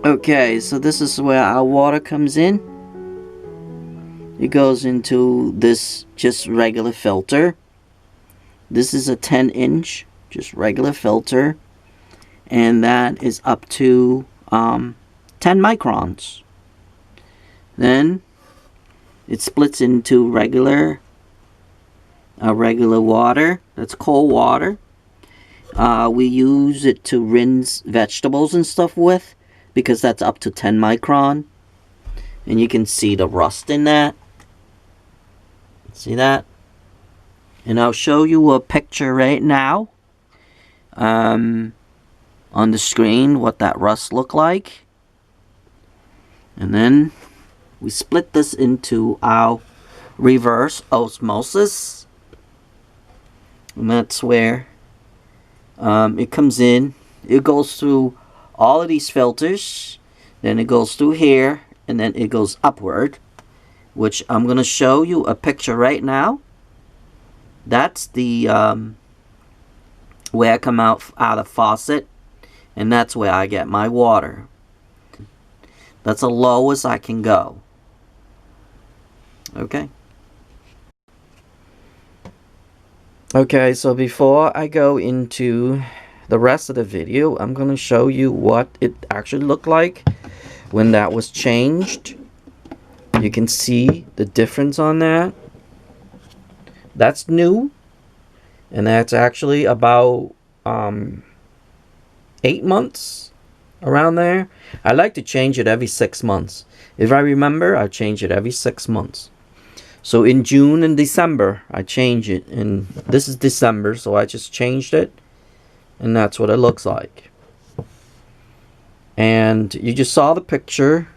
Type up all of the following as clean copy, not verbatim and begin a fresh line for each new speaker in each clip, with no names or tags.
Okay, so this is where our water comes in. It goes into this just regular filter. This is a 10-inch just regular filter, and that is up to 10 microns. Then it splits into regular water. That's cold water. We use it to rinse vegetables and stuff with, because that's up to 10 micron. And you can see the rust in that. See that? And I'll show you a picture right now on the screen what that rust look like. And then we split this into our reverse osmosis. And that's where it comes in. It goes through all of these filters, then it goes through here, and then it goes upward, which I'm going to show you a picture right now. That's the where I come out of faucet, and that's where I get my water. That's the lowest I can go. Okay. Okay, so before I go into the rest of the video, I'm going to show you what it actually looked like when that was changed. You can see the difference on that. That's new, and that's actually about 8 months, around there. I like to change it every 6 months. If I remember, I change it every 6 months. So in June and December, I change it. And this is December, so I just changed it. And that's what it looks like. And you just saw the picture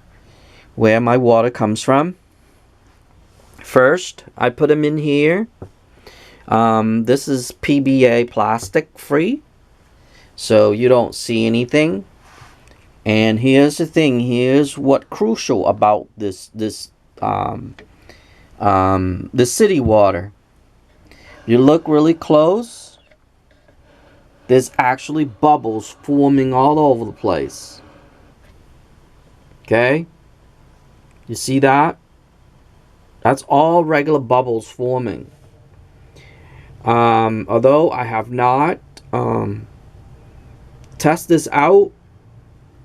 where my water comes from. First, I put them in here. This is PBA plastic free, so you don't see anything. And here's the thing. Here's what crucial about this the city water. You look really close. There's actually bubbles forming all over the place. Okay? You see that? That's all regular bubbles forming. Although I have not tested this out,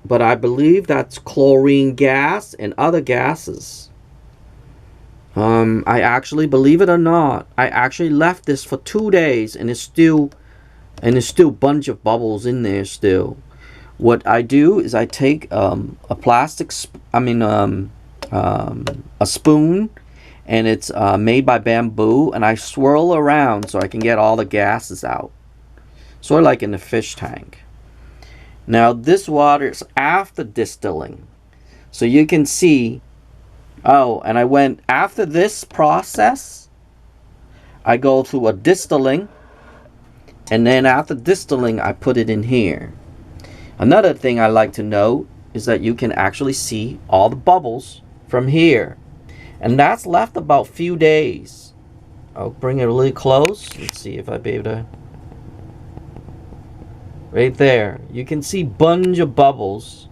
but I believe that's chlorine gas and other gases. I actually, believe it or not, I actually left this for 2 days, and it's still a bunch of bubbles in there still. What I do is I take a spoon, and it's made by bamboo, and I swirl around so I can get all the gases out, sort of like in the fish tank. Now this water is after distilling, so you can see. Oh, and I went after this process, I go through a distilling, and then after distilling I put it in here. Another thing I like to note is that you can actually see all the bubbles from here, and that's left about few days. I'll bring it really close. Let's see if I'll be able to. Right there, you can see bunch of bubbles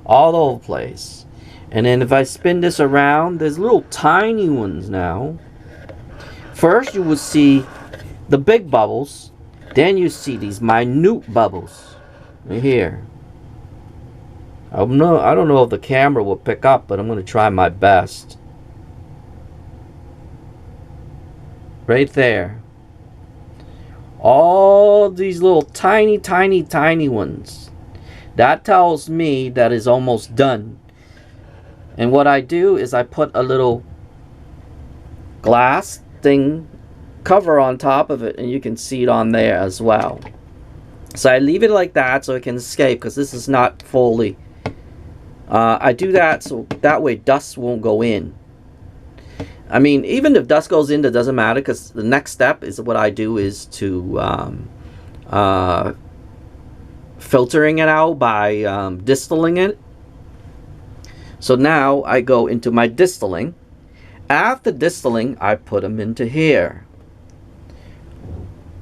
all over the place. And then if I spin this around, there's little tiny ones now. First you will see the big bubbles, then you see these minute bubbles right here. I don't know if the camera will pick up, but I'm going to try my best. Right there. All these little tiny ones. That tells me that it's almost done. And what I do is I put a little glass thing cover on top of it, and you can see it on there as well. So I leave it like that so it can escape, because this is not fully. I do that so that way dust won't go in. I mean, even if dust goes in, that doesn't matter, because the next step is what I do is to filtering it out by distilling it. So now I go into my distilling. After distilling, I put them into here.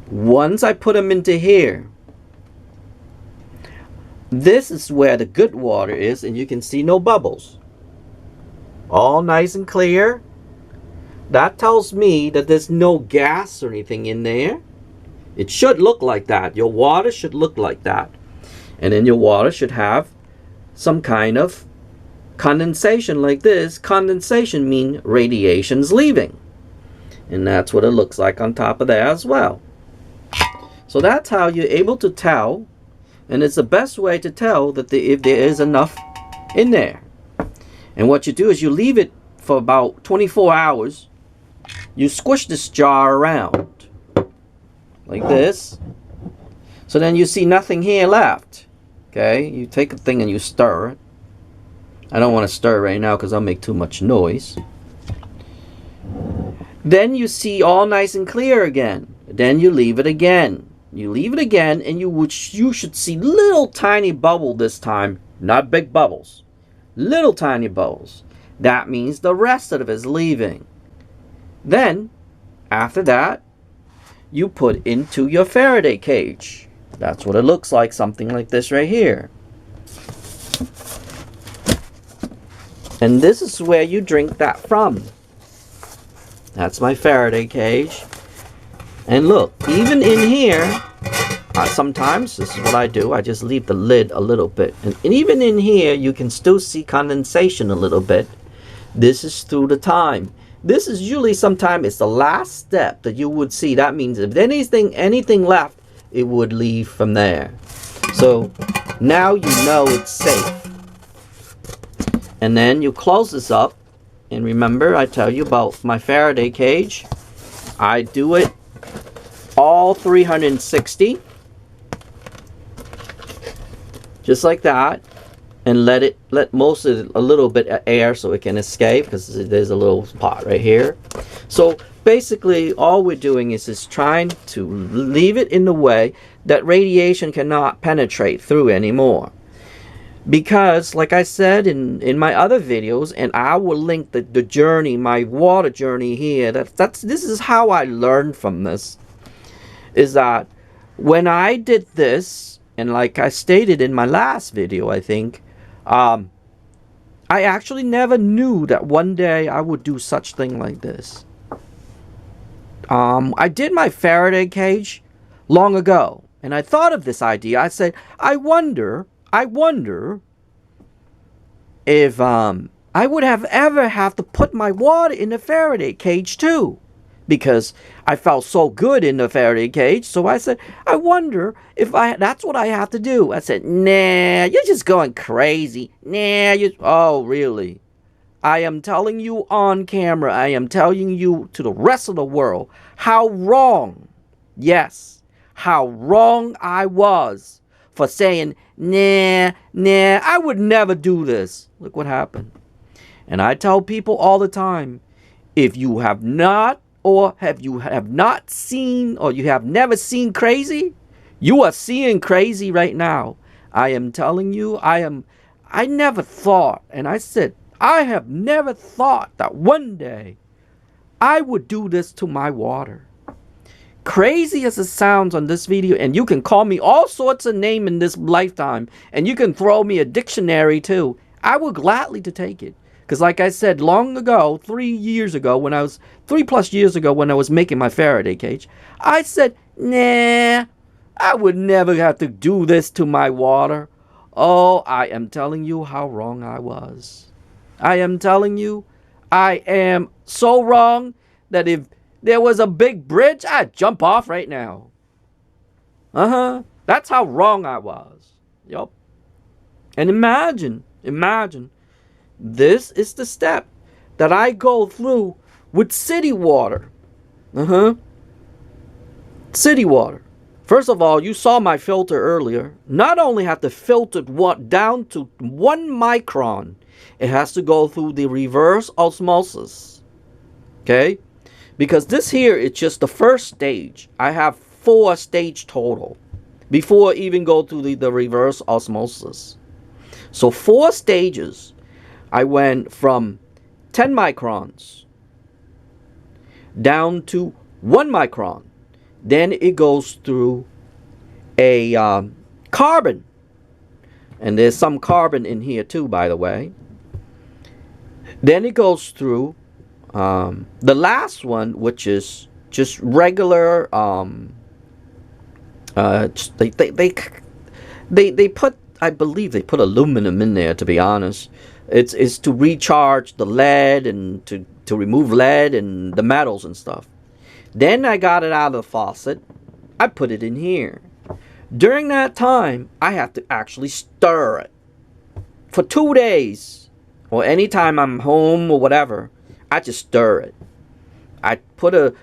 Once I put them into here, This is where the good water is, and you can see no bubbles. All nice and clear. That tells me that there's no gas or anything in there. It should look like that. Your water should look like that. And then your water should have some kind of condensation like this. Condensation means radiation's leaving. And that's what it looks like on top of there as well. So that's how you're able to tell. And it's the best way to tell that if there is enough in there. And what you do is you leave it for about 24 hours. You squish this jar around like this. So then you see nothing here left. Okay, you take a thing and you stir it. I don't want to stir right now because I'll make too much noise. Then you see all nice and clear again. Then you leave it again. You leave it again, and you should see little tiny bubble this time. Not big bubbles. Little tiny bubbles. That means the rest of it is leaving. Then, after that, you put into your Faraday cage. That's what it looks like, something like this right here. And this is where you drink that from. That's my Faraday cage. And look, even in here, sometimes this is what I do. I just leave the lid a little bit. And even in here, you can still see condensation a little bit. This is through the time. This is usually sometime it's the last step that you would see. That means if anything left, it would leave from there. So now you know it's safe. And then you close this up. And remember, I tell you about my Faraday cage. I do it all 360. Just like that. And let most of it a little bit of air so it can escape, because there's a little spot right here. So basically all we're doing is just trying to leave it in the way that radiation cannot penetrate through anymore. Because like I said in my other videos, and I will link the journey, my water journey here, this is how I learned from this, is that when I did this, and like I stated in my last video, I think, I actually never knew that one day I would do such thing like this. I did my Faraday cage long ago, and I thought of this idea. I said, I wonder if I would ever have to put my water in the Faraday cage too. Because I felt so good in the Faraday cage. So I said, I wonder if that's what I have to do. I said, nah, you're just going crazy. Nah, oh, really? I am telling you on camera. I am telling you to the rest of the world how wrong, yes, how wrong I was for saying, nah, I would never do this. Look what happened. And I tell people all the time, if you have not, or you have not seen, or you have never seen crazy, you are seeing crazy right now. I am telling you, I never thought, and I said, I have never thought that one day I would do this to my water. Crazy as it sounds on this video, and you can call me all sorts of names in this lifetime, and you can throw me a dictionary too. I would gladly to take it. Because like I said long ago, 3 years ago, 3+ years ago when I was making my Faraday cage, I said, nah, I would never have to do this to my water. Oh, I am telling you how wrong I was. I am telling you, I am so wrong that if there was a big bridge, I'd jump off right now. That's how wrong I was. Yup. And imagine, this is the step that I go through with city water. City water. First of all, you saw my filter earlier. Not only have to filter down to 1 micron, it has to go through the reverse osmosis. Okay? Because this here is just the first stage. I have 4 stages total before I even go through the reverse osmosis. So 4 stages. I went from 10 microns down to 1 micron. Then it goes through a carbon. And there's some carbon in here too, by the way. Then it goes through the last one, which is just regular. They, they they they put, I believe they put aluminum in there. To be honest, it's to recharge the lead and to remove lead and the metals and stuff. Then I got it out of the faucet. I put it in here. During that time, I have to actually stir it for 2 days, or anytime I'm home or whatever. I just stir it. I put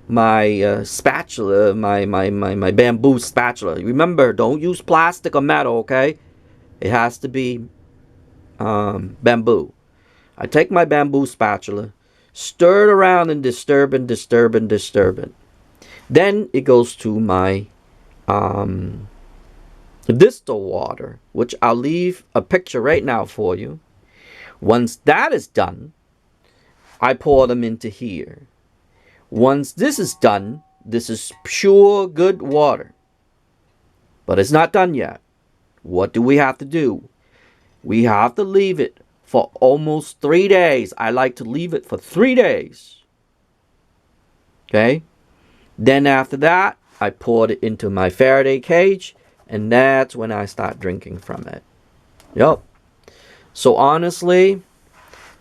my spatula, my bamboo spatula. Remember, don't use plastic or metal, okay? It has to be bamboo. I take my bamboo spatula, stir it around and disturb it. Then it goes to my distilled water, which I'll leave a picture right now for you. Once that is done, I pour them into here. Once this is done, this is pure good water. But it's not done yet. What do we have to do? We have to leave it for almost 3 days. I like to leave it for 3 days. Okay? Then after that, I poured it into my Faraday cage, and that's when I start drinking from it. Yup. So honestly,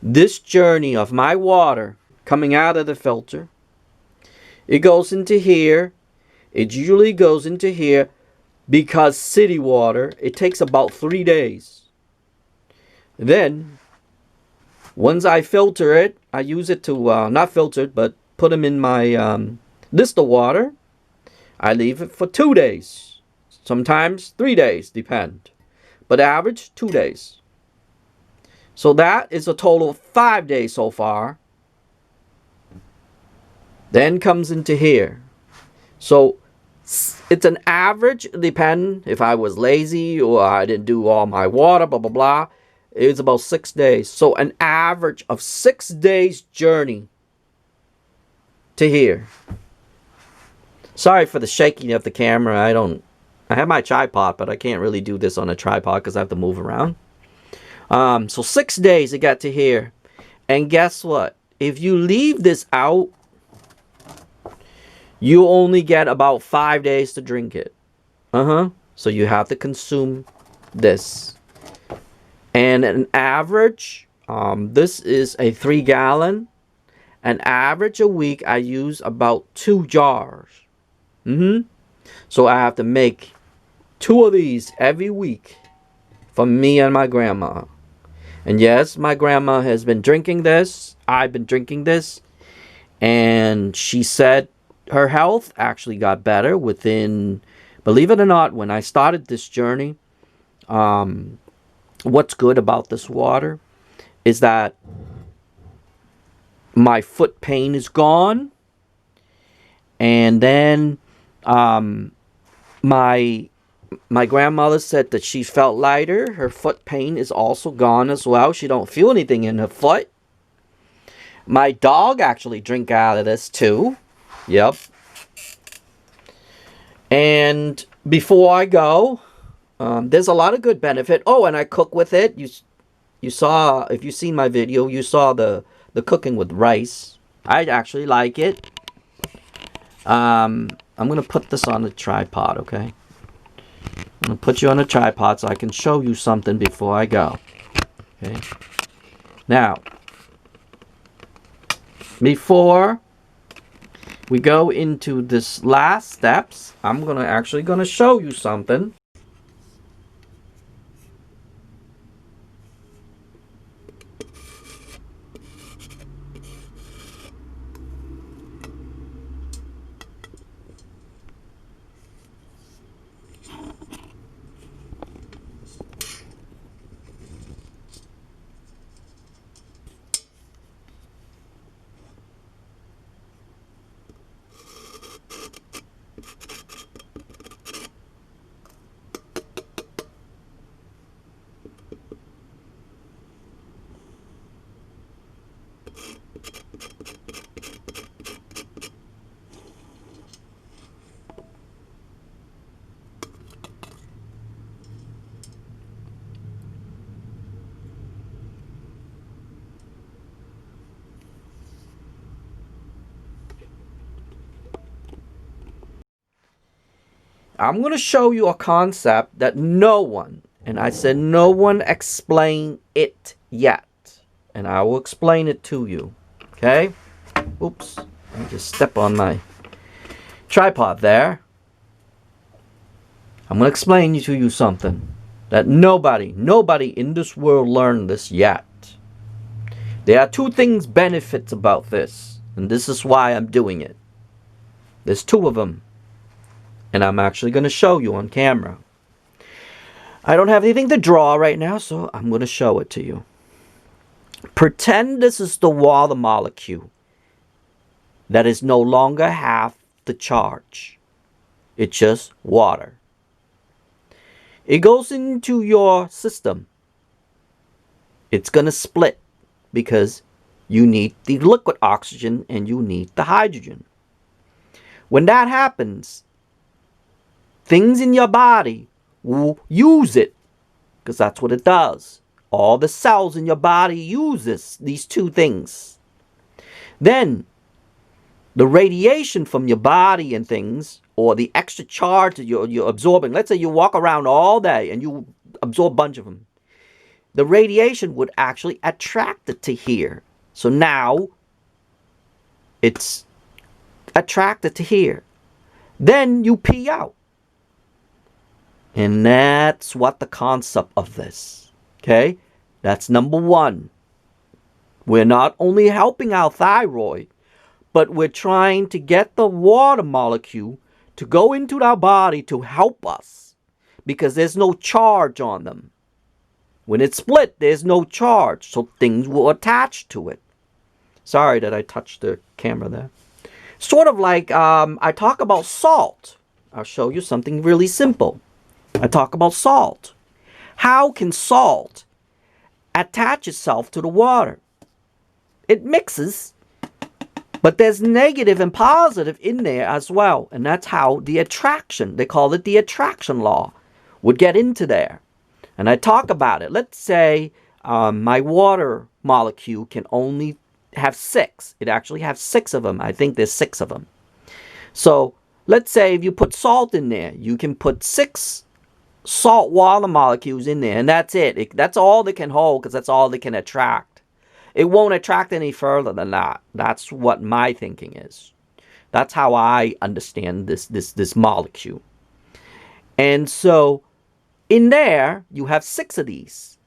this journey of my water coming out of the filter, it goes into here. It usually goes into here because city water, it takes about 3 days. Then, once I filter it, I use it to, not filter it, but put them in my distilled water. I leave it for 2 days. Sometimes 3 days, depend. But average 2 days. So that is a total of 5 days so far. Then comes into here. So it's an average, depend if I was lazy or I didn't do all my water, blah, blah, blah. It's about 6 days. So an average of 6 days journey to here. Sorry for the shaking of the camera. I have my tripod, but I can't really do this on a tripod because I have to move around. So 6 days it got to here. And guess what? If you leave this out, you only get about 5 days to drink it. So you have to consume this. And an average, this is a 3 gallon. An average a week, I use about 2 jars. So I have to make 2 of these every week for me and my grandma. And yes, my grandma has been drinking this. I've been drinking this. And she said her health actually got better within, believe it or not, when I started this journey. What's good about this water is that my foot pain is gone. And then my grandmother said that she felt lighter. Her foot pain is also gone as well. She don't feel anything in her foot. My dog actually drink out of this too. Yep. And before I go, there's a lot of good benefit. Oh, and I cook with it. You saw, if you seen my video, you saw the cooking with rice. I actually like it. I'm going to put this on the tripod, okay? I'm going to put you on a tripod so I can show you something before I go. Okay? Now, before we go into this last steps, I'm actually going to show you something. I'm going to show you a concept that no one, and I said no one, explain it yet. And I will explain it to you. Okay? Oops. Let me just step on my tripod there. I'm going to explain to you something that nobody in this world learned this yet. There are two things, benefits about this. And this is why I'm doing it. There's two of them. And I'm actually going to show you on camera. I don't have anything to draw right now, so I'm going to show it to you. Pretend this is the water molecule that is no longer half the charge. It's just water. It goes into your system. It's going to split because you need the liquid oxygen and you need the hydrogen. When that happens, things in your body will use it because that's what it does. All the cells in your body uses these two things. Then the radiation from your body and things, or the extra charge that you're absorbing. Let's say you walk around all day and you absorb a bunch of them. The radiation would actually attract it to here. So now it's attracted to here. Then you pee out. And that's what the concept of this. Okay? That's number one. We're not only helping our thyroid, but we're trying to get the water molecule to go into our body to help us. Because there's no charge on them. When it's split, there's no charge. So things will attach to it. Sorry that I touched the camera there. Sort of like I talk about salt. I'll show you something really simple. I talk about salt. How can salt attach itself to the water? It mixes, but there's negative and positive in there as well. And that's how the attraction, they call it the attraction law, would get into there. And I talk about it. Let's say my water molecule can only have 6. It actually has 6 of them. I think there's 6 of them. So let's say if you put salt in there, you can put 6 salt water molecules in there, and that's it. That's all they can hold because that's all they can attract. It won't attract any further than that. That's what my thinking is. That's how I understand this molecule. And so in there, you have 6 of these.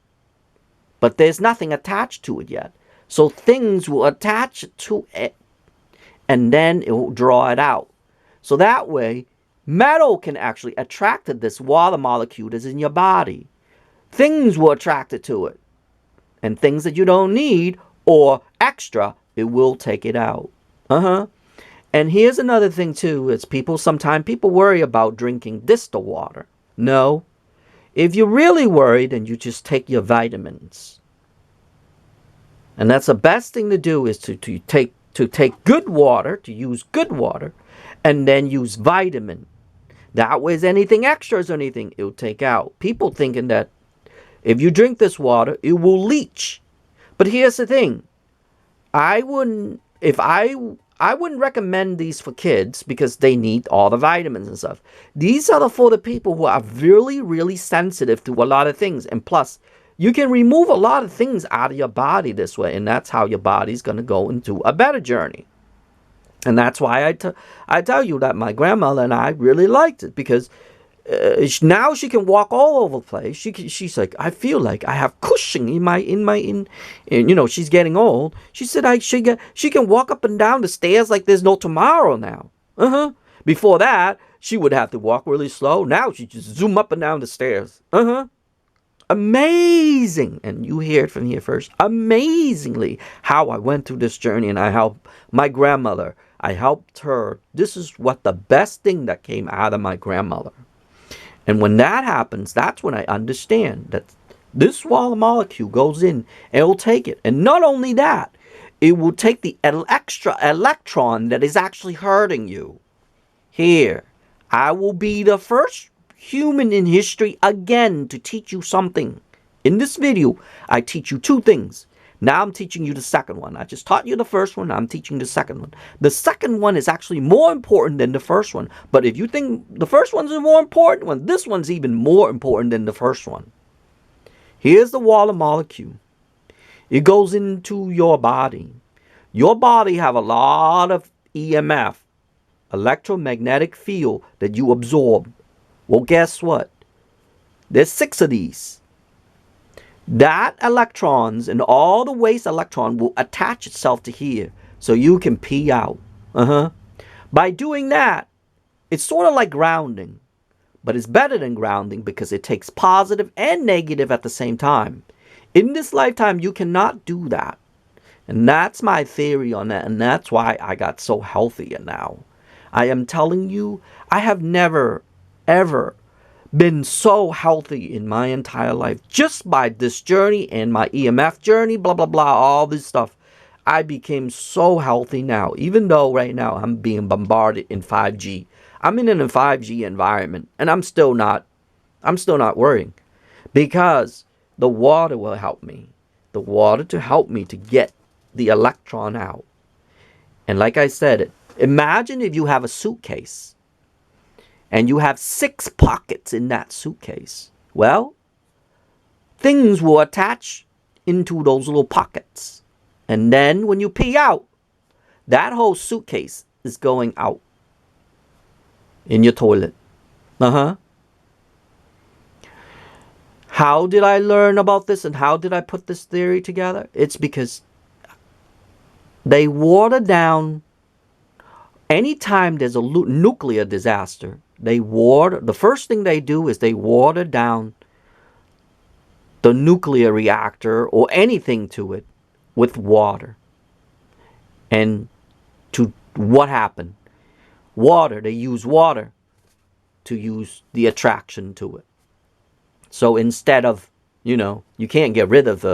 But there's nothing attached to it yet. So things will attach to it. And then it will draw it out. So that way, metal can actually attract to this water molecule that's in your body. Things will attract it to it. And things that you don't need or extra, it will take it out. And here's another thing too, is sometimes people worry about drinking distilled water. No. If you're really worried, then you just take your vitamins. And that's the best thing to do, is to take good water, to use good water, and then use vitamin. That way, anything extras or anything, it'll take out. People thinking that if you drink this water, it will leach. But here's the thing. I wouldn't recommend these for kids because they need all the vitamins and stuff. These are for the people who are really, really sensitive to a lot of things. And plus, you can remove a lot of things out of your body this way. And that's how your body's going to go into a better journey. And that's why I tell you that my grandmother and I really liked it. Because now she can walk all over the place. She's like, I feel like I have cushion in she's getting old. She said she can walk up and down the stairs like there's no tomorrow now. Before that, she would have to walk really slow. Now she just zoom up and down the stairs. Amazing. And you hear it from here first. Amazingly how I went through this journey, and I helped my grandmother. I helped her. This is what the best thing that came out of my grandmother. And when that happens, that's when I understand that this water molecule goes in and it will take it. And not only that, it will take the extra electron that is actually hurting you. Here, I will be the first human in history again to teach you something. In this video, I teach you 2 things. Now I'm teaching you the second one. I just taught you the first one. I'm teaching the second one. The second one is actually more important than the first one. But if you think the first one's a more important one, this one's even more important than the first one. Here's the water molecule. It goes into your body. Your body have a lot of EMF, electromagnetic field, that you absorb. Well, guess what? There's 6 of these. That electrons and all the waste electron will attach itself to here so you can pee out. By doing that, it's sort of like grounding, but it's better than grounding because it takes positive and negative at the same time. In this lifetime, you cannot do that. And that's my theory on that, and that's why I got so healthy now. I am telling you, I have never, ever been so healthy in my entire life just by this journey and my EMF journey, blah, blah, blah, all this stuff. I became so healthy now, even though right now I'm being bombarded in 5G. I'm in a 5G environment, and I'm still not worrying, because the water will help me. The water to help me to get the electron out. And like I said, imagine if you have a suitcase and you have 6 pockets in that suitcase. Well, things will attach into those little pockets. And then when you pee out, that whole suitcase is going out in your toilet. How did I learn about this and how did I put this theory together? It's because they water down. Anytime there's a nuclear disaster, the first thing they do is they water down the nuclear reactor or anything to it with water. And to what happened? They use water to use the attraction to it. So instead of, you can't get rid of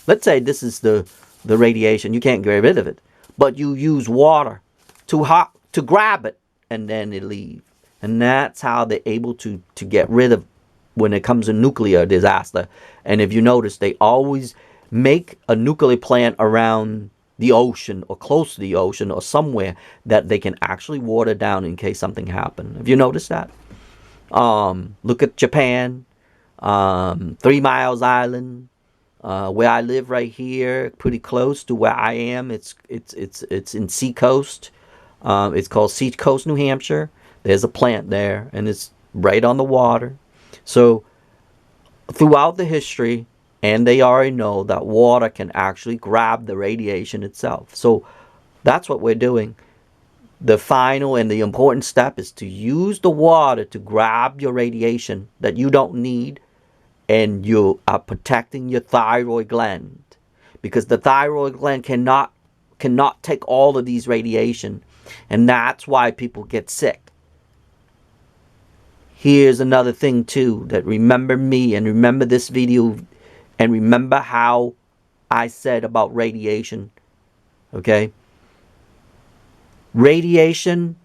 let's say this is the radiation, you can't get rid of it, but you use water to grab it, and then it leaves. And that's how they're able to get rid of when it comes to nuclear disaster. And if you notice, they always make a nuclear plant around the ocean or close to the ocean or somewhere that they can actually water down in case something happens. Have you noticed that? Look at Japan, 3 Miles Island, where I live right here, pretty close to where I am. It's in Seacoast. It's called Seacoast, New Hampshire. There's a plant there, and it's right on the water. So throughout the history, and they already know that water can actually grab the radiation itself. So that's what we're doing. The final and the important step is to use the water to grab your radiation that you don't need, and you are protecting your thyroid gland, because the thyroid gland cannot take all of these radiation, and that's why people get sick. Here's another thing too, that remember me and remember this video and remember how I said about radiation. Okay? Radiation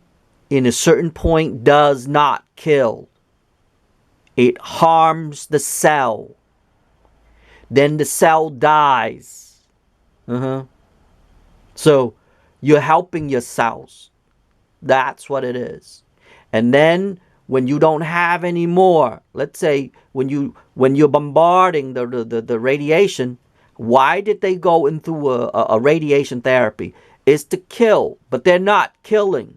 in a certain point does not kill. It harms the cell. Then the cell dies. So you're helping your cells. That's what it is. And then when you don't have any more, let's say when you're bombarding the radiation, why did they go into a radiation therapy? It's to kill, but they're not killing.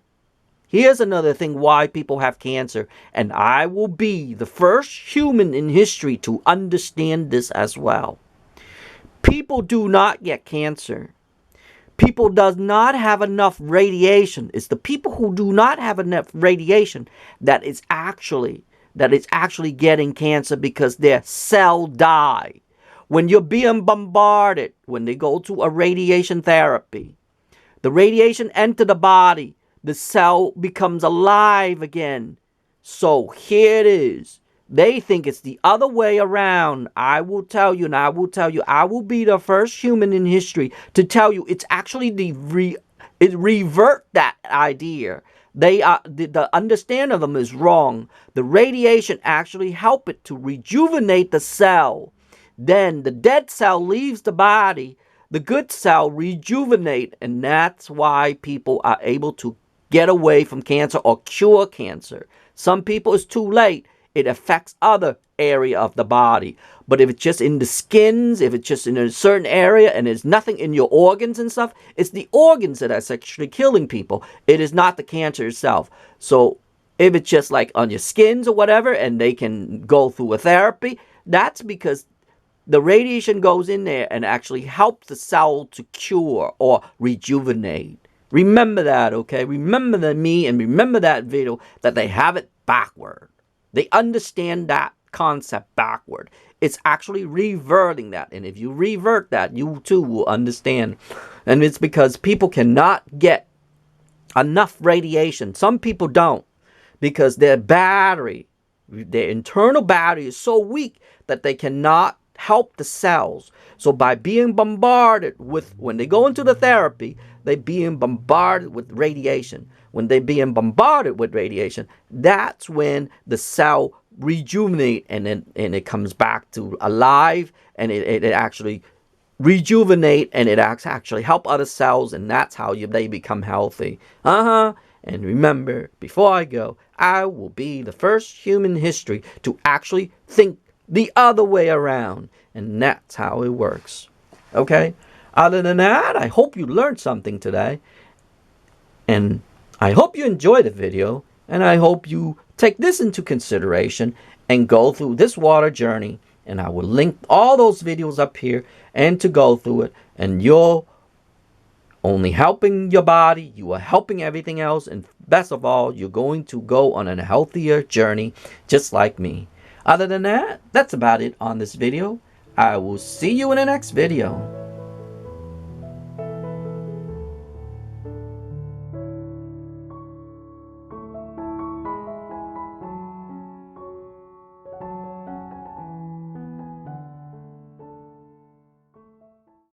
Here's another thing why people have cancer, and I will be the first human in history to understand this as well. People do not get cancer. People does not have enough radiation. It's the people who do not have enough radiation that is actually getting cancer, because their cell die. When you're being bombarded, when they go to a radiation therapy, the radiation enter the body, the cell becomes alive again. So here it is. They think it's the other way around. I will tell you, I will be the first human in history to tell you it's actually it revert that idea. The understanding of them is wrong. The radiation actually help it to rejuvenate the cell. Then the dead cell leaves the body. the good cell rejuvenate, and that's why people are able to get away from cancer or cure cancer. Some people, it's too late. It affects other area of the body. But if it's just in the skins, if it's just in a certain area and there's nothing in your organs and stuff, it's the organs that are actually killing people. It is not the cancer itself. So if it's just like on your skins or whatever, and they can go through a therapy, that's because the radiation goes in there and actually helps the cell to cure or rejuvenate. Remember that, okay? Remember that me and remember that video, that they have it backward. They understand that concept backward. It's actually reverting that. And if you revert that, you too will understand. And it's because people cannot get enough radiation. Some people don't, because their battery, their internal battery is so weak that they cannot help the cells. So by being bombarded with, when they go into the therapy, they're being bombarded with radiation. When they're being bombarded with radiation, that's when the cell rejuvenate, and it comes back to alive, and it actually rejuvenate, and it actually help other cells, and that's how they become healthy. And remember, before I go, I will be the first human in history to actually think the other way around, and that's how it works. Okay? Other than that, I hope you learned something today, and I hope you enjoyed the video, and I hope you take this into consideration and go through this water journey. And I will link all those videos up here and to go through it. And you're only helping your body, you are helping everything else, and best of all, you're going to go on a healthier journey just like me. Other than that, that's about it on this video. I will see you in the next video.